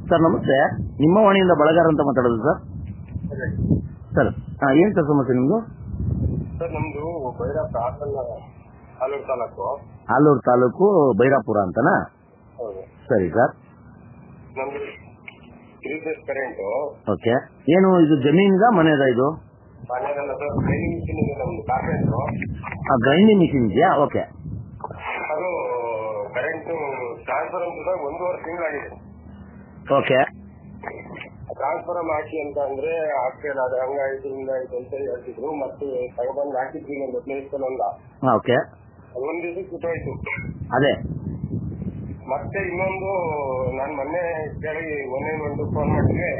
Sir ನಮಸ್ತೆ, ನಿಮ್ಮ ವಾಣಿಯಿಂದ ಬಳಗಾರ ಅಂತ ಮಾತಾಡೋದು ಸರ್. ಸರ್ ಏನು ಸರ್ ಸಮಸ್ಯೆ ನಿಮ್ಮದು? ಸರ್ ನಮ್ದು ಬೈರಾಪುರ ಆಲೂರು ತಾಲೂಕು. ಆಲೂರು ತಾಲೂಕು ಬೈರಾಪುರ ಅಂತನಾ? ಸರಿ ಸರ್. ನಮ್ದು 3 ಫೇಸ್ ಕರೆಂಟು. ಓಕೆ. ಏನು ಇದು ಜಮೀನ್ಗ ಮನೆದ? ಇದು ಮನೆಯಲ್ಲ ಸರ್, ಗ್ರೈಂಡಿಂಗ್ ಮಿಷಿನ್ ಇದೆ ನಮ್ದು ಕಾರ್ಪೆಂಟ್ರು. ಗ್ರೈಂಡಿಂಗ್ ಮಿಷಿನ್ ಇದೆಯಾ? ಓಕೆ. ಅದು ಕರೆಂಟು ಟ್ರಾನ್ಸ್ಫರ್ ಅಂತ 1.5 ತಿಂಗಳಾಗಿದೆ. ಓಕೆ. ಟ್ರಾನ್ಸ್ಫರ್ ಹಾಕಿ ಅಂತ ಅಂದ್ರೆ ಆಗ್ತಿಲ್ಲ, ಅದು ಹಂಗಾಯ್ತು ಹಿಂಗಾಯ್ತು ಅಂತ ಹೇಳ್ತಿದ್ರು. ಮತ್ತೆ ತಗೊಬಂದು ಹಾಕಿದ್ವಿ ಒಂದು ಪ್ಲೇಸ್ನಲ್ಲಿ ಓಕೆ. ಒಂದ್ ದಿವಸ ಸುಟ್ಟೋಯ್ತು. ಅದೇ ಮತ್ತೆ ಇನ್ನೊಂದು ನಾನು ಮೊನ್ನೆ ಕೇಳಿ 191 ಫೋನ್ ಮಾಡಿದ್ರೆ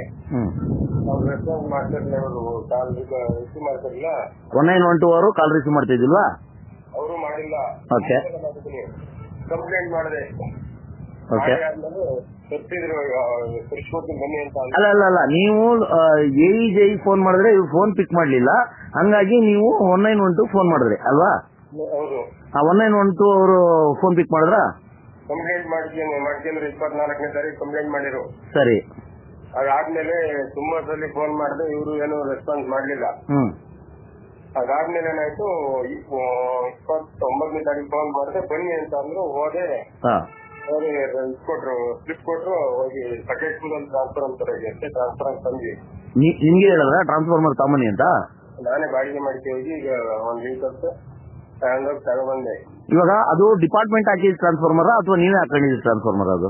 ಅವ್ರು ರೆಸ್ಪಾನ್ಸ್ ಮಾಡ್ತಿರ್ಲಿಲ್ಲ, ಅವರು ಕಾಲ್ ರಿಸೀವ್ ಮಾಡ್ತಿರ್ಲಿಲ್ಲ. 1912 ಅವರು ಕಾಲ್ ರಿಸೀವ್ ಮಾಡ್ತಿದ್ದಿಲ್ವಾ? ಅವರು ಮಾಡಿಲ್ಲ. ಓಕೆ. ಕಂಪ್ಲೇಂಟ್ ಮಾಡಿದೆ. ಓಕೆ. ತಪ್ಪಿದ್ರು ತಿರ್ಸ್ಕೊಡ್ತೀನಿ ಬನ್ನಿ ಅಂತ. ಅಲ್ಲ, ನೀವು ಜೈ ಫೋನ್ ಮಾಡಿದ್ರೆ ಇವ್ರು ಫೋನ್ ಪಿಕ್ ಮಾಡ್ಲಿಲ್ಲ, ಹಂಗಾಗಿ ನೀವು 1912 ಫೋನ್ ಮಾಡಿದ್ರಿ ಅಲ್ವಾ? ಹೌದು. 1912 ಅವರು ಫೋನ್ ಪಿಕ್ ಮಾಡಿದ್ರ? ಕಂಪ್ಲೇಂಟ್ ಮಾಡ್ಕೊಂಡ್ರೆ 24ನೇ ತಾರೀಕು ಕಂಪ್ಲೇಂಟ್ ಮಾಡಿರು. ಸರಿ. ಅದಾದ್ಮೇಲೆ ತುಂಬಾ ಸಲ ಫೋನ್ ಮಾಡಿದೆ, ಇವರು ಏನು ರೆಸ್ಪಾನ್ಸ್ ಮಾಡ್ಲಿಲ್ಲ. ಅದಾದ್ಮೇಲೆ ಏನಾಯ್ತು, 29ನೇ ತಾರೀಕು ಫೋನ್ ಮಾಡಿದೆ, ಬನ್ನಿ ಅಂತ ಅಂದ್ರು. ಹೋದೆ, ಕೊಟ್ರು, ಸ್ಲಿಪ್ ಕೊಟ್ರು. ಹೋಗಿ ಸೆಕೆಂಡ್ ಸ್ಕೂಲಲ್ಲಿ ಟ್ರಾನ್ಸ್ಫರ್ ಅಂತಾರೆ, ಎಷ್ಟೇ ಟ್ರಾನ್ಸ್ಫರ್ ಅಂತ ತಂದ್ವಿ. ನಿಮ್ಗೆ ಹೇಳಿದ್ರ ಟ್ರಾನ್ಸ್ಫಾರ್ಮರ್ ತಗೊಂಬನ್ನಿ ಅಂತ? ನಾನೇ ಬಾಡಿಗೆ ಮಾಡ್ಕೆ ಹೋಗಿ ಈಗ 1 ವೀಕ್ ಅಂತ ತಗೊಂಡ್ಬಂದೆ. ಇವಾಗ ಅದು ಡಿಪಾರ್ಟ್ಮೆಂಟ್ ಹಾಕಿದ ಟ್ರಾನ್ಸ್ಫಾರ್ಮರ್ ಅಥವಾ ನೀವೇ ಹಾಕೊಂಡಿದ್ರಿ ಟ್ರಾನ್ಸ್ಫಾರ್ಮರ್? ಅದು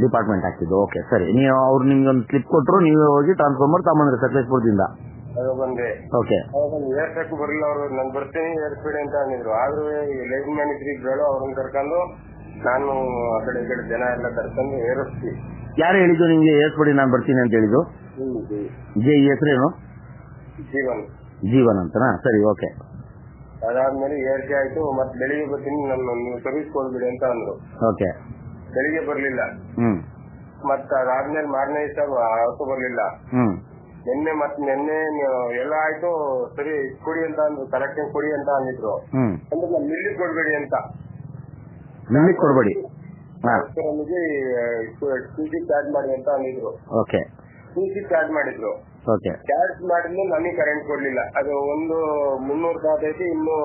ಡಿಪಾರ್ಟ್ಮೆಂಟ್ ಹಾಕಿದ್ದು. ಓಕೆ ಸರಿ. ನೀವು ಅವ್ರು ನಿಮ್ಗೆ ಒಂದು ಸ್ಲಿಪ್ ಕೊಟ್ಟರು, ನೀವೇ ಹೋಗಿ ಟ್ರಾನ್ಸ್ಫಾರ್ಮರ್ ತಗೊಂಡ್ರಿ ಸಕಲೇಶ್ಪುರದಿಂದ? ಬಂದೆ. ಓಕೆ. ಏರ್ಸಕ್ಕೂ ಬರಲಿಲ್ಲ ಅವರು. ನಾನು ಬರ್ತೀನಿ ಏರ್ಸ್ಬೇಡಿ ಅಂತ ಅಂದಿದ್ರು. ಆದ್ರೂ ಲೈನ್ ಮ್ಯಾನ್ ಇದ್ರು, ಅವ್ರನ್ನ ಕರ್ಕೊಂಡು ನಾನು ಆ ಕಡೆ ಈ ಕಡೆ ಜನ ಎಲ್ಲ ಕರ್ಕೊಂಡು ಏರಿಸ್ತೀವಿ. ಯಾರು ಹೇಳಿದ್ದು ನಿಮ್ಗೆ ಏರ್ಸ್ಬೇಡಿ ನಾನು ಬರ್ತೀನಿ ಅಂತ ಹೇಳಿದ್ದು? ಜೆ ಹೆಸರೇನು? ಜೀವನ್ ಅಂತನಾ? ಸರಿ. ಓಕೆ. ಅದಾದ್ಮೇಲೆ ಏರಿಕೆ ಆಯ್ತು. ಮತ್ತೆ ಬೆಳಿಗ್ಗೆ ಬರ್ತೀನಿ, ನೀವು ಸರ್ವಿಸ್ ಕೊಡ್ಬಿಡಿ ಅಂತ ಅಂದ್ರು. ಓಕೆ. ಬೆಳಿಗ್ಗೆ ಬರ್ಲಿಲ್ಲ. ಮತ್ತೆ ಅದಾದ್ಮೇಲೆ ಮಾರನೇ ದಿವಸ ಅವತ್ತು ಬರ್ಲಿಲ್ಲ. ನಿನ್ನೆ ಎಲ್ಲ ಆಯ್ತು. ಸರಿ ಕೊಡಿ ಅಂತ ಅಂದ್ರು, ಕಲೆಕ್ಷನ್ ಕೊಡಿ ಅಂತ ಅಂದಿದ್ರು. ಅಂದ್ರೆ ನಾನು ಮಿಲ್ಲಿಗೆ ಕೊಡ್ಬೇಡಿ ಅಂತ. ಮಿಲ್ಲಿಗೆ ಕೊಡ್ಬೇಡಿ, ಟೂಸಿ ಚಾರ್ಜ್ ಮಾಡಿ ಅಂತ ಅಂದಿದ್ರು. ಓಕೆ. ಟೂಸಿ ಚಾರ್ಜ್ ಮಾಡಿದ್ರು. ಓಕೆ. ಚಾರ್ಜ್ ಮಾಡಿದ್ರೆ ನನಗೆ ಕರೆಂಟ್ ಕೊಡ್ಲಿಲ್ಲ. ಅದು ಒಂದು 300 ತಾತೈತಿ, ಇನ್ನು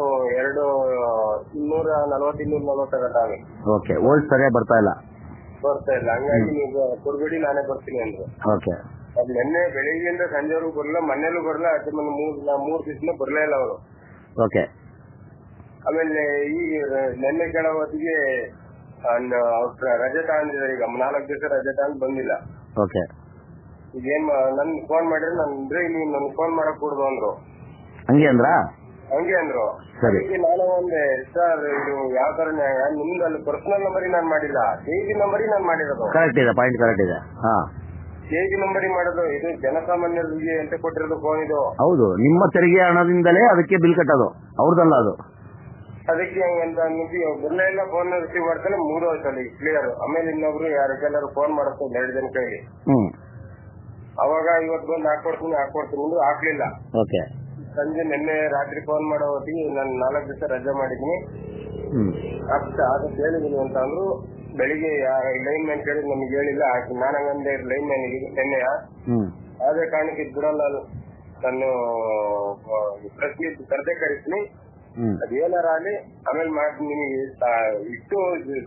240 ಓಕೆ. ವೋಲ್ಟ್ ಸರಿಯಾಗಿ ಬರ್ತಾ ಇಲ್ಲ. ಹಂಗಾಗಿ ನೀವು ಕೊಡ್ಬೇಡಿ, ನಾನೇ ಬರ್ತೀನಿ ಅಂದ್ರು. ಓಕೆ. ಅದು ನಿನ್ನೆ ಬೆಳಿಗ್ಗೆಯಿಂದ ಸಂಜೆವರೆಗೂ ಬರಲ್ಲ, ಮನೇಲೂ ಬರಲ್ಲ. ಅದ್ರ 3 ದಿವಸ ಬರ್ಲೇ ಇಲ್ಲ ಅವರು. ಓಕೆ. ಆಮೇಲೆ ಈಗ ನಿನ್ನೆ ಕೆಳ ಹೊತ್ತಿಗೆ ರಜೆ ತಗೊಂಡಿದ್ದಾರೆ. ಈಗ 4 ದಿವಸ ರಜೆ ತಗೊಂಡು ಬಂದಿಲ್ಲ. ಓಕೆ. ಈಗೇನ್ ನನ್ ಫೋನ್ ಮಾಡಿದ್ರೆ ನೀವು ನನ್ ಫೋನ್ ಮಾಡಕ್ ಕೂಡುದು ಅಂದ್ರು. ಹಂಗೆ ಅಂದ್ರು? ಸರಿ. ನಾನು ಒಂದೇ, ಸರ್ ಇದು ಯಾವ ತರ ನ್ಯಾಯ? ನಿಮ್ದು ಅಲ್ಲಿ ಪರ್ಸನಲ್ ನಂಬರಿ ನಾನು ಮಾಡಿಲ್ಲ, ಕೆಜಿ ನಂಬರಿ ನಾನು ಮಾಡಿರೋದು. ಕರೆಕ್ಟ್ ಇದೆ, ಪಾಯಿಂಟ್ ಕರೆಕ್ಟ್ ಇದೆ. ಕೆಜಿ ನಂಬರಿ ಮಾಡೋದು, ಇದು ಜನಸಾಮಾನ್ಯರಿಗೆ ಅಂತ ಕೊಟ್ಟಿರೋದು ಫೋನ್ ಇದು. ಹೌದು, ನಿಮ್ಮ ತೆರಿಗೆ ಹಣದಿಂದಲೇ ಅದಕ್ಕೆ ಬಿಲ್ ಕಟ್ಟೋದು, ಅವ್ರದಲ್ಲ ಅದು. ಅದಕ್ಕೆ ಹಂಗಂತ ಬರ್ಲೇ ಇಲ್ಲ. ಫೋನ್ ರಿಸೀವ್ ಮಾಡ್ತಾನೆ, 3 ವರ್ಷ ಕ್ಲಿಯರ್. ಆಮೇಲೆ ಇನ್ನೊಬ್ರು ಯಾರಿಗೆಲ್ಲರೂ ಫೋನ್ ಮಾಡುತ್ತೆ 2 ಜನ ಕೈಲಿ. ಅವಾಗ ಇವತ್ತು ಬಂದು ಹಾಕೊಡ್ತೀನಿ ಅಂದ್ರೆ ಹಾಕ್ಲಿಲ್ಲ. ಓಕೆ. ಸಂಜೆ ನಿನ್ನೆ ರಾತ್ರಿ ಫೋನ್ ಮಾಡೋ ಹೊತ್ತಿಗೆ ನಾನು 4 ದಿವಸ ರಜೆ ಮಾಡಿದೀನಿ, ಅದಕ್ಕೆ ಹೇಳಿದೀನಿ ಅಂತ ಅಂದ್ರು. ಬೆಳಿಗ್ಗೆ ಲೈನ್ ಮ್ಯಾನ್ ಕೇಳಿದ್ ನಮ್ಗೆ ಹೇಳಿಲ್ಲ. ನಾನು ಹಂಗಂದೆ ಲೈನ್ ಮ್ಯಾನ್ ನಿನ್ನೆ ಅದೇ ಕಾರಣಕ್ಕೆ ಬಿಡಲ್ಲ, ನಾನು ಪ್ರೆಸ್ ಮೀಟ್ ಕರೆದೇ ಕರಿತೀನಿ, ಅದೇನಾರ ಅಲ್ಲಿ ಆಮೇಲೆ ಮಾಡ್ತೀನಿ. ನಿಮಗೆ ಇಷ್ಟು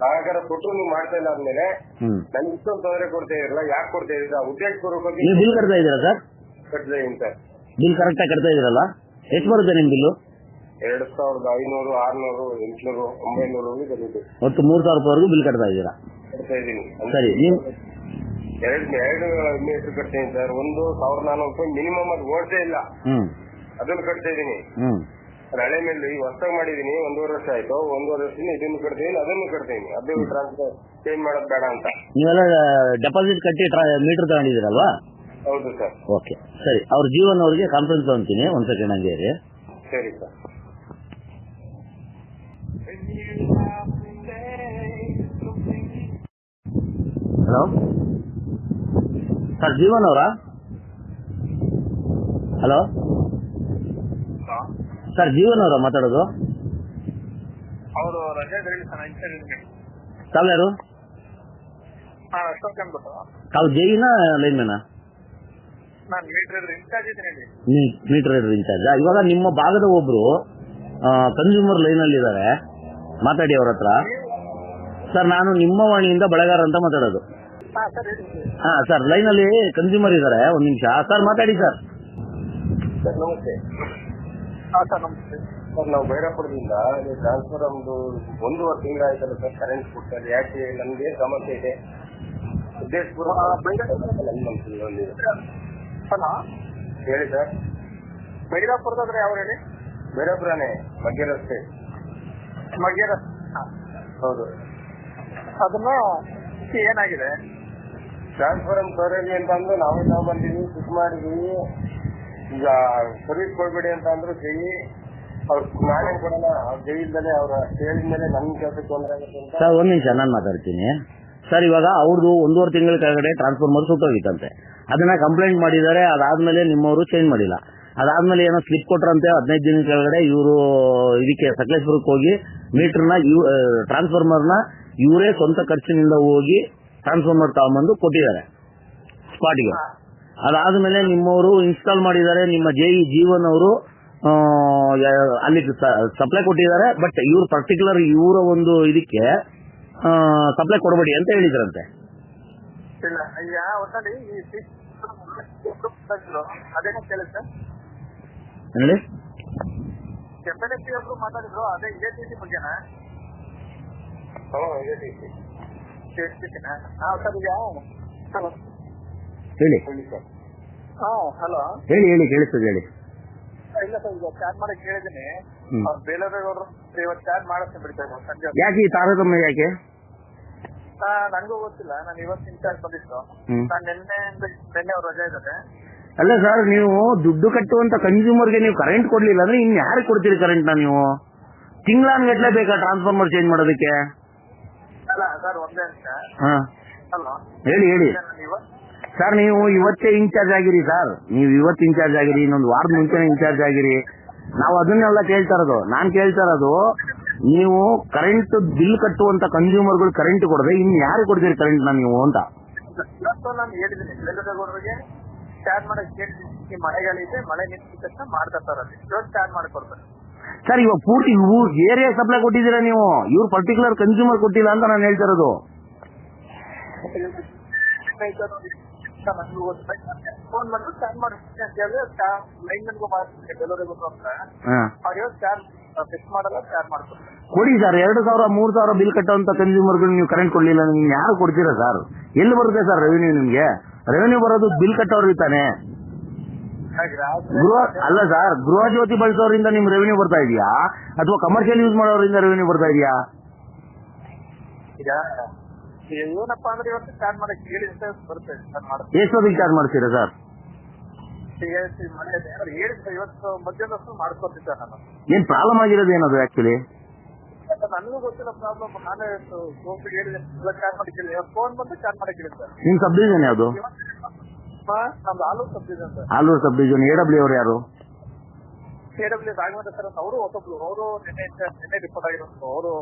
ಸಹಕಾರ ಕೊಟ್ಟರು ನೀವು ಮಾಡ್ತಾ ಇಲ್ಲ ಆದ್ಮೇಲೆ ನನ್ಗೆ ಇಷ್ಟೊಂದು ತೊಂದರೆ ಕೊಡ್ತಾ ಇರಲ್ಲ, ಯಾಕೆ ಕೊಡ್ತಾ ಇದ್ದೀರಾ? ಉದ್ಯೋಗ ಪೂರ್ವಕವಾಗಿ ಬಿಲ್ ಕಟ್ತಾ ಇದ್ದೀರಾ ಸರ್? ಕಟ್ತಾ ಇದೀನಿ ಸರ್. ಬಿಲ್ ಕರೆಕ್ಟ್ ಆಗಿ ಕಟ್ತಾ ಇದ್ದೀರಲ್ಲ? ಎಷ್ಟು ಬರುತ್ತೆ ನಿಮ್ ಬಿಲ್ಲು? 2500, 600, 800, 900 ಬಂದಿದೆ. ಒಟ್ಟು 3000 ರೂಪಾಯಿವರೆಗೂ ಬಿಲ್ ಕಟ್ತಾ ಇದ್ದೀರಾ? ಕಟ್ತಾ ಇದೀನಿ. ಸರಿ. ನೀವು 2 ಮೀಟರ್ ಕಟ್ತೀನಿ ಸರ್. 1400 ರೂಪಾಯಿ ಮಿನಿಮಮ್. ಅದು ಓಡ್ತಾ ಇಲ್ಲ, ಅದನ್ನು ಕಟ್ತಾ ಇದೀನಿ. ಹಳೆ ಮೇಲೆ ಈ ಹೊಸದಾಗಿ ಮಾಡಿದೀನಿ, 1.5 ವರ್ಷ ಆಯ್ತು. 1.5 ವರ್ಷದಿಂದ ಇದನ್ನು ಕಟ್ತೀನಿ, ಅದನ್ನು ಕಟ್ತೀನಿ. ಅದು ಟ್ರಾನ್ಸ್ಫರ್ ಚೇಂಜ್ ಮಾಡೋದು ಬೇಡ ಅಂತ. ನೀವೆಲ್ಲ ಡೆಪಾಸಿಟ್ ಕಟ್ಟಿ ಮೀಟರ್ ತಗೊಂಡಿದ್ದೀರಲ್ವಾ? ಹೌದು ಸರ್. ಓಕೆ ಸರಿ. ಅವ್ರ ಜೀವನ್ ಅವ್ರಿಗೆ ಕಾನ್ಫರೆನ್ಸ್ ತಗೊಂತೀನಿ, 1 ಸೆಕೆಂಡ್ ಹಂಗೆ ಇರಿ. ಸರಿ ಸರ್. ಹಲೋ ಸರ್, ಜೀವನ್ ಅವರಾ? ಹಲೋ ಸರ್, ಜೀವನ್ ಅವರ ಮಾತಾಡೋದು? ಅವರು ರಜೆ ತಾವು ಯಾರು? ಅಶೋಕ್ ಅಂದ್ಬಿಟ್ಟು ತಾವು ಜೈನ ಲೈನ್ಮನ ನಾನು ಮೀಟರ್ ಇನ್ಚಾರ್ಜ್ ಇದ್ದೀನಿ. Meter reader in charge. ಇವಾಗ ನಿಮ್ಮ ಭಾಗದ ಒಬ್ರು ಕನ್ಸ್ಯೂಮರ್ ಲೈನ್ ಅಲ್ಲಿ ಇದ್ದಾರೆ, ಮಾತಾಡಿ ಅವ್ರ ಹತ್ರ. ಸರ್, ನಾನು ನಿಮ್ಮ ವಾಣಿಯಿಂದ ಬೆಳಗಾರ ಅಂತ ಮಾತಾಡೋದು. ಹಾ ಸರ್, ಲೈನ್ ಅಲ್ಲಿ ಕನ್ಸ್ಯೂಮರ್ ಇದ್ದಾರೆ, ಒಂದ್ ನಿಮಿಷ. ಸರ್ ಮಾತಾಡಿ ಸರ್. ಸರ್ ನಮಸ್ತೆ. ಸರ್ ನಮಸ್ತೆ ಸರ್, ನಾವು ಭೈರಪುರದಿಂದ ಟ್ರಾನ್ಸ್ಫರ್ ಒಂದು 1.5 ತಿಂಗಳಾಯ್ತಲ್ಲ ಸರ್ ಕರೆಂಟ್ ಕೊಡ್ತಾರೆ. ಯಾಕೆ ನಮ್ಗೆ ಸಮಸ್ಯೆ ಇದೆ. ಸಿದ್ದೇಶ್ಪುರ ಹೇಳಿ ಸರ್. ಭೈರಾಪುರದಾದ್ರೆ ಯಾವ ಹೇಳಿ? ಭೈರಾಪುರನೇ, ಮಗ್ಗೆ ರಸ್ತೆ. ಮಗ್ಗೆ ರಸ್ತೆ ಹೌದು. ಅದನ್ನ ಏನಾಗಿದೆ ಟ್ರಾನ್ಸ್ಫಾರಮ್ ಸೌರಭ್ಯ ಅಂತ ಅಂದ್ರು ನಾವು ಬಂದಿದ್ವಿ, ಚೆಕ್ ಮಾಡಿದ್ವಿ. ಈಗ ಸರ್ವಿಸ್ ಕೊಡ್ಬೇಡಿ ಅಂತ ಅಂದ್ರು ಜೈ ಅವ್ರು ನಾಳೆ ಕೊಡೋಣ. ಅವ್ರು ಜೈ ಇಲ್ದಲೆ ಅವ್ರ ಹೇಳಿದ್ಮೇಲೆ ನಮ್ ಕೆಲಸಕ್ಕೆ ತೊಂದರೆ ಆಗುತ್ತೆ ಅಂತ. ಸರ್ ಒಂದ್ ನಿಮಿಷ, ನಾನು ಮಾತಾಡ್ತೀನಿ ಸರ್. ಇವಾಗ ಅವ್ರದ್ದು 1.5 ತಿಂಗಳ ಕೆಳಗಡೆ ಟ್ರಾನ್ಸ್ಫಾರ್ಮರ್ ಸುಟ್ಟೋಗಿತ್ತಂತೆ, ಅದನ್ನ ಕಂಪ್ಲೇಂಟ್ ಮಾಡಿದ್ದಾರೆ. ಅದಾದ್ಮೇಲೆ ನಿಮ್ಮವರು ಚೇಂಜ್ ಮಾಡಿಲ್ಲ. ಅದಾದ್ಮೇಲೆ ಏನೋ ಸ್ಲಿಪ್ ಕೊಟ್ರಂತೆ 15 ದಿನ ಕೆಳಗಡೆ. ಇವರು ಇದಕ್ಕೆ ಸಕಲೇಶ್ಪುರಕ್ಕೆ ಹೋಗಿ ಮೀಟರ್ನ ಟ್ರಾನ್ಸ್ಫಾರ್ಮರ್ನ ಇವರೇ ಸ್ವಂತ ಖರ್ಚಿನಿಂದ ಹೋಗಿ ಟ್ರಾನ್ಸ್ಫಾರ್ಮರ್ ತಗೊಂಬಂದು ಕೊಟ್ಟಿದ್ದಾರೆ ಸ್ಪಾಟ್ಗೆ. ಅದಾದ್ಮೇಲೆ ನಿಮ್ಮವರು ಇನ್ಸ್ಟಾಲ್ ಮಾಡಿದ್ದಾರೆ. ನಿಮ್ಮ ಜೀವನ್ ಅವರು ಅಲ್ಲಿ ಸಪ್ಲೈ ಕೊಟ್ಟಿದ್ದಾರೆ. ಬಟ್ ಇವ್ರು ಪರ್ಟಿಕ್ಯುಲರ್ ಇವರ ಒಂದು ಇದಕ್ಕೆ ಸಪ್ಲೈ ಕೊಡಬೇಡಿ ಅಂತ ಹೇಳಿದ್ರಂತೆ. ಹೇಳಿ. ಮಾತಾಡಿದ್ರು ಅದೇ ಇದೇ ಟಿ ಸಿ ಬಗ್ಗೆನಾ? ಹೇಳಿ. ಹಲೋ ಹೇಳಿ ಕೇಳಿಸ್ತದೆ ಹೇಳಿ. ಇಲ್ಲ ಸರ್, ಈಗ ಚಾರ್ಜ್ ಮಾಡಕ್ ಹೇಳಿದೀನಿ. ಬೇಲೂರವರು ಇವತ್ತು ಚಾರ್ಜ್ ಮಾಡಿಸ್ತೀನಿ ಬಿಡ್ತಾರೆ ಸಂಜೆ. ಯಾಕೆ ಈ ತಾರತಮ್ಯ ಯಾಕೆ? ನಂಗೂ ಗೊತ್ತಿಲ್ಲ. ನಾನು ಇವತ್ತು ಇನ್ಚಾರ್ಜ್ ಬಂದಿತ್ತು. ನಾನು ನಿನ್ನೆ ಅವ್ರು ರಜೆ ಇದ್ದಾರೆ. ಅಲ್ಲ ಸರ್, ನೀವು ದುಡ್ಡು ಕಟ್ಟುವಂತ ಕನ್ಸ್ಯೂಮರ್ಗೆ ನೀವು ಕರೆಂಟ್ ಕೊಡ್ಲಿಲ್ಲ ಅಂದ್ರೆ ಇನ್ ಯಾರು ಕೊಡ್ತೀರಿ ಕರೆಂಟ್? ನೀವು ತಿಂಗಳಾನ್ಗಟ್ಲೆ ಬೇಕಾ ಟ್ರಾನ್ಸ್ಫಾರ್ಮರ್ ಚೇಂಜ್ ಮಾಡೋದಕ್ಕೆ? ಅಲ್ಲ ಸರ್, ಒಂದೇ ಅಂತ ಹೇಳಿ ಸರ್. ನೀವು ಇವತ್ತೇ ಇನ್ಚಾರ್ಜ್ ಆಗಿರಿ ಸರ್. ನೀವು ಇವತ್ತು ಇನ್ಚಾರ್ಜ್ ಆಗಿರಿ, ಇನ್ನೊಂದು ವಾರದ ಮುಂಚೆನೇ ಇನ್ಚಾರ್ಜ್ ಆಗಿರಿ. ನಾವು ಅದನ್ನೆಲ್ಲ ಕೇಳ್ತಾ ಇರೋದು. ನಾನ್ ಕೇಳ್ತಾ ಇರೋದು, ನೀವು ಕರೆಂಟ್ ಬಿಲ್ ಕಟ್ಟುವಂತ ಕನ್ಸ್ಯೂಮರ್ಗಳು ಕರೆಂಟ್ ಕೊಡದೆ ಇನ್ ಯಾರು ಕೊಡ್ತೀರಿ ಕರೆಂಟ್ ನೀವು ಅಂತ? ನಾನು ಹೇಳಿದ್ದೀನಿ ಬೆಲ್ಲದವರಿಗೆ ಚಾರ್ಜ್ ಮಾಡಕ್ ಹೇಳ್ತೀನಿ. ಮಳೆಗಳಿದೆ, ಮಳೆ ನಿಂತ ತಕ್ಷಣ ಮಾಡ್ತಾ ಸರ್. ಅಲ್ಲಿ ಇವತ್ತು ಚಾರ್ಜ್ ಮಾಡಿಕೊಡ್ತಾರೆ ಸರ್. ಇವಾಗ ಪೂರ್ತಿ ಏರಿಯಾ ಸಪ್ಲೈ ಕೊಟ್ಟಿದ್ದೀರಾ ನೀವು, ಇವ್ರು ಪರ್ಟಿಕ್ಯುಲರ್ ಕನ್ಸ್ಯೂಮರ್ ಕೊಟ್ಟಿಲ್ಲ ಅಂತ ನಾನು ಹೇಳ್ತಾ ಇರೋದು. ಫೋನ್ ಮಾಡಿ ಚಾರ್ಜ್ ಮಾಡ್ತೀನಿ ಅಂತ ಹೇಳಿದ್ರೆ ಲೈನ್ಮನ್ಗೂ ಮಾಡ್ತೀನಿ ಡೆಲಿವರಿಗೂ ಅಂತ ಅವ್ರು ಚಾರ್ಜ್ ಫಿಕ್ಸ್ ಮಾಡಲ್ಲ, ಚಾರ್ಜ್ ಮಾಡ್ತಾರೆ. ಕೊಡಿ ಸರ್. 2,000 3,000 ಬಿಲ್ ಕಟ್ಟುವಂತ ಕನ್ಸ್ಯೂಮರ್ಗಳು ನೀವು ಕರೆಂಟ್ ಕೊಡ್ಲಿಲ್ಲ, ನಿಮ್ಗೆ ಯಾರು ಕೊಡ್ತೀರಾ ಸರ್? ಎಲ್ಲಿ ಬರುತ್ತೆ ಸರ್ ರೆವೆನ್ಯೂ? ನಿಮ್ಗೆ ರೆವೆನ್ಯೂ ಬರೋದು ಬಿಲ್ ಕಟ್ಟೋರ್ಗೆ ತಾನೆ. ಅಲ್ಲ ಸರ್, ಗೃಹ ಜ್ಯೋತಿ ಬಳಸೋರಿಂದ ನಿಮ್ ರೆವೆನ್ಯೂ ಬರ್ತಾ ಇದೆಯಾ ಅಥವಾ ಕಮರ್ಷಿಯಲ್ ಯೂಸ್ ಮಾಡೋರಿಂದ ರೆವೆನ್ಯೂ ಬರ್ತಾ ಇದೆಯಾ? ಈಗ ಏನಪ್ಪಾ ಅಂದ್ರೆ ಇವತ್ತು ಚಾರ್ಜ್ ಮಾಡಕ್ ಹೇಳಿ ಬರುತ್ತೆ. ಎಷ್ಟೊತ್ತಿಗೆ ಚಾರ್ಜ್ ಮಾಡ್ತೀರಾ ಸರ್? ಇವತ್ತು ಮಧ್ಯಾಹ್ನ ಮಾಡ್ಕೊಡ್ತೀನಿ ಸರ್. ನಾನು ಏನ್ ಪ್ರಾಬ್ಲಮ್ ಆಗಿರೋದು ಏನದು ಆಕ್ಚುಲಿ? ನನಗೂ ಗೊತ್ತಿಲ್ಲ ಪ್ರಾಬ್ಲಮ್. ನಾನೇ ಹೇಳಿದೆ ಚಾರ್ಜ್ ಮಾಡಕ್ಕೆ ಫೋನ್ ಬಂದು ಚಾರ್ಜ್ ಮಾಡಕ್ಕೆ ಹೇಳಿ ಸರ್. ನಿಮ್ ಸಬ್ ಡಿವಿಷನ್ ಯಾವುದು? ನಮ್ದು Alur sub division sir. Alur sub division. AW ಅವರು ಯಾರು? AW ರಾಘವೇಂದ್ರ ಸರ್ ಅಂತ ಅವರು ಹೊಸಬ್ರು. ಅವರು ನಿನ್ನೆ ರಿಪೋರ್ಟ್ ಆಗಿರೋದು. ಅವರು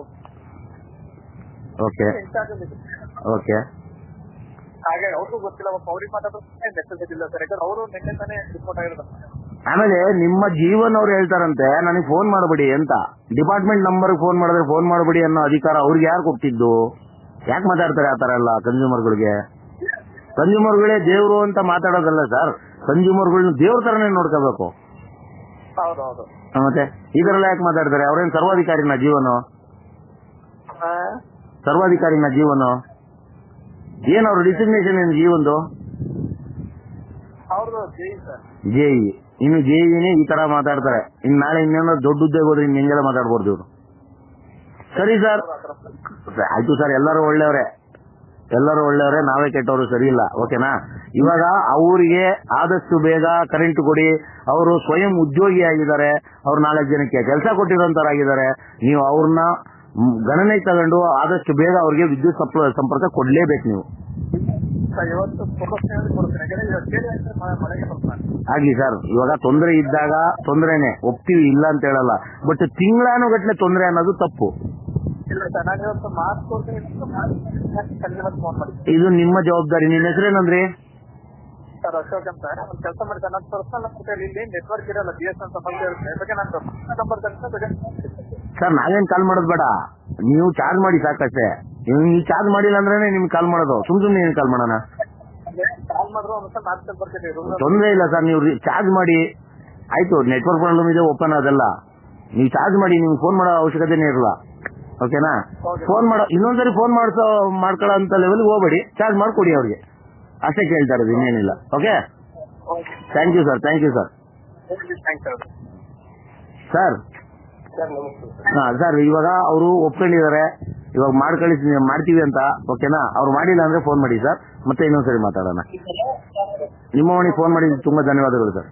ಓಕೆ. ಹಾಗೆ ಅವ್ರಿಗೂ ಗೊತ್ತಿಲ್ಲ. ಅವ್ರಿಗೆ ಮಾತಾಡೋದು ಮೆಸೇಜ್ ಇಲ್ಲ ಸರ್, ಯಾಕಂದ್ರೆ ಅವರು ನಿನ್ನೆ ತಾನೇ ರಿಪೋರ್ಟ್ ಆಗಿರೋದು. ಆಮೇಲೆ ನಿಮ್ಮ ಜೀವನ್ ಅವ್ರು ಹೇಳ್ತಾರಂತೆ ನನಗೆ ಫೋನ್ ಮಾಡಬೇಡಿ ಅಂತ. ಡಿಪಾರ್ಟ್ಮೆಂಟ್ ನಂಬರ್ ಫೋನ್ ಮಾಡಿದ್ರೆ ಫೋನ್ ಮಾಡಬೇಡಿ ಅನ್ನೋ ಅಧಿಕಾರ ಅವ್ರಿಗೆ ಯಾರು ಕೊಟ್ಟಿದ್ದು? ಯಾಕೆ ಮಾತಾಡ್ತಾರೆ ಆತರ ಎಲ್ಲ ಕನ್ಸ್ಯೂಮರ್ಗಳಿಗೆ? ಕನ್ಸ್ಯೂಮರ್ಗಳೇ ದೇವ್ರು ಅಂತ ಮಾತಾಡೋದಲ್ಲ ಸರ್. ಕನ್ಸ್ಯೂಮರ್ಗಳನ್ನ ದೇವ್ರ ತರನೇ ನೋಡ್ಕೋಬೇಕು. ಹೌದೌದು. ಮತ್ತೆ ಇದರೆಲ್ಲ ಯಾಕೆ ಮಾತಾಡ್ತಾರೆ? ಅವ್ರೇನ್ ಸರ್ವಾಧಿಕಾರಿನ ಜೀವನ? ಸರ್ವಾಧಿಕಾರಿನ ಜೀವನ ಏನ್? ಅವ್ರ ಡಿಸಿಗ್ನೇಷನ್ ಏನು ಜೀವನದು? ಜೆಇ. ಇನ್ನು ಜೆಇನೇ ಈ ತರ ಮಾತಾಡ್ತಾರೆ. ಇನ್ ನಾಳೆ ಇನ್ನೇನೋ ದೊಡ್ಡ ಹುದ್ದೆಗೆ ಹೋದ್ರೆ ಇನ್ ಹೆಂಗೆಲ್ಲ ಮಾತಾಡ್ಬೋದು ಇವ್ರು. ಸರಿ ಸರ್, ಆಯ್ತು ಸರ್. ಎಲ್ಲರೂ ಒಳ್ಳೆಯವರೇ, ನಾವೇ ಕೆಟ್ಟವರು ಸರಿ ಇಲ್ಲ. ಓಕೆನಾ? ಇವಾಗ ಅವರಿಗೆ ಆದಷ್ಟು ಬೇಗ ಕರೆಂಟ್ ಕೊಡಿ. ಅವರು ಸ್ವಯಂ ಉದ್ಯೋಗಿ ಆಗಿದ್ದಾರೆ. ಅವ್ರು 4 ಜನಕ್ಕೆ ಕೆಲಸ ಕೊಟ್ಟಿರೋಂತರಾಗಿದ್ದಾರೆ. ನೀವು ಅವ್ರನ್ನ ಗಣನೆಗೆ ತಗೊಂಡು ಆದಷ್ಟು ಬೇಗ ಅವ್ರಿಗೆ ವಿದ್ಯುತ್ ಸಂಪರ್ಕ ಕೊಡ್ಲೇಬೇಕು ನೀವು. ಆಗ್ಲಿ ಸರ್. ಇವಾಗ ತೊಂದರೆ ಇದ್ದಾಗ ತೊಂದರೆನೆ, ಒಪ್ತೀವಿ, ಇಲ್ಲ ಅಂತ ಹೇಳಲ್ಲ. ಬಟ್ ತಿಂಗಳಾನುಗಟ್ಲೆ ತೊಂದರೆ ಅನ್ನೋದು ತಪ್ಪು. ಇಲ್ಲ ಸರ್, ನಾನು ಇವತ್ತು ಮಾಡ್ಕೊಡ್ತೀನಿ ಫೋನ್ ಮಾಡಿ. ಇದು ನಿಮ್ಮ ಜವಾಬ್ದಾರಿ. ನಿನ್ನ ಹೆಸರೇನಂದ್ರಿ? ಸರ್ ಅಶೋಕ್ ಅಂತ. ಒಂದು ಕೆಲಸ ಮಾಡಿ ಸರ್, ನನ್ನ ಪರ್ಸನಲ್ ಇಲ್ಲಿ ನೆಟ್ವರ್ಕ್ ಇರಲ್ಲ, BSNL ಸಮಸ್ಯೆ ಇರುತ್ತೆ. ಬಗ್ಗೆ ನಾನು ನಂಬರ್ ಸರ್ ನಾವೇನ್ ಕಾಲ್ ಮಾಡೋದು ಬೇಡ, ನೀವು ಚಾರ್ಜ್ ಮಾಡಿ ಸಾಕಷ್ಟೇ. ನೀವು ಚಾರ್ಜ್ ಮಾಡಿಲ್ಲ ಅಂದ್ರೆ ನಿಮ್ಗೆ ಕಾಲ್ ಮಾಡೋದು, ಸುಮ್ನೆ ಏನ್ ಕಾಲ್ ಮಾಡೋಣ? ಕಾಲ್ ಮಾಡಿದ್ರು ಒಂದ್ಸಲ ಮಾತಾಡ್ ಬರ್ತೀನಿ. ತೊಂದ್ರೆ ಇಲ್ಲ ಸರ್, ನೀವು ಚಾರ್ಜ್ ಮಾಡಿ ಆಯ್ತು. ನೆಟ್ವರ್ಕ್ ಪ್ರಾಬ್ಲಮ್ ಇದೆ, ಓಪನ್ ಅದೆಲ್ಲ. ನೀವು ಚಾರ್ಜ್ ಮಾಡಿ, ನಿಮ್ಗೆ ಫೋನ್ ಮಾಡೋ ಅವಶ್ಯಕತೆನೇ ಇರಲ್ಲ. ಓಕೆನಾ? ಫೋನ್ ಮಾಡೋ ಇನ್ನೊಂದ್ಸರಿ ಫೋನ್ ಮಾಡ್ಕೊಳ್ಳೋ ಅಂತ ಲೆವೆಲ್ ಹೋಗ್ಬೇಡಿ, ಚಾರ್ಜ್ ಮಾಡ್ಕೊಡಿ ಅವ್ರಿಗೆ, ಅಷ್ಟೇ ಕೇಳ್ತಾ ಇರೋದು, ಇನ್ನೇನಿಲ್ಲ. Okay, thank you sir. Thank you sir. Sir ಹಾ ಸರ್, ಇವಾಗ ಅವರು ಒಪ್ಕೊಂಡಿದ್ದಾರೆ, ಇವಾಗ ಮಾಡ್ತೀವಿ ಅಂತ. ಓಕೆನಾ? ಅವ್ರು ಮಾಡಿಲ್ಲ ಅಂದ್ರೆ ಫೋನ್ ಮಾಡಿ ಸರ್, ಮತ್ತೆ ಇನ್ನೊಂದ್ಸರಿ ಮಾತಾಡೋಣ. ನಿಮ್ಮ ಮನೆಗೆ ಫೋನ್ ಮಾಡಿ ತುಂಬಾ ಧನ್ಯವಾದಗಳು ಸರ್.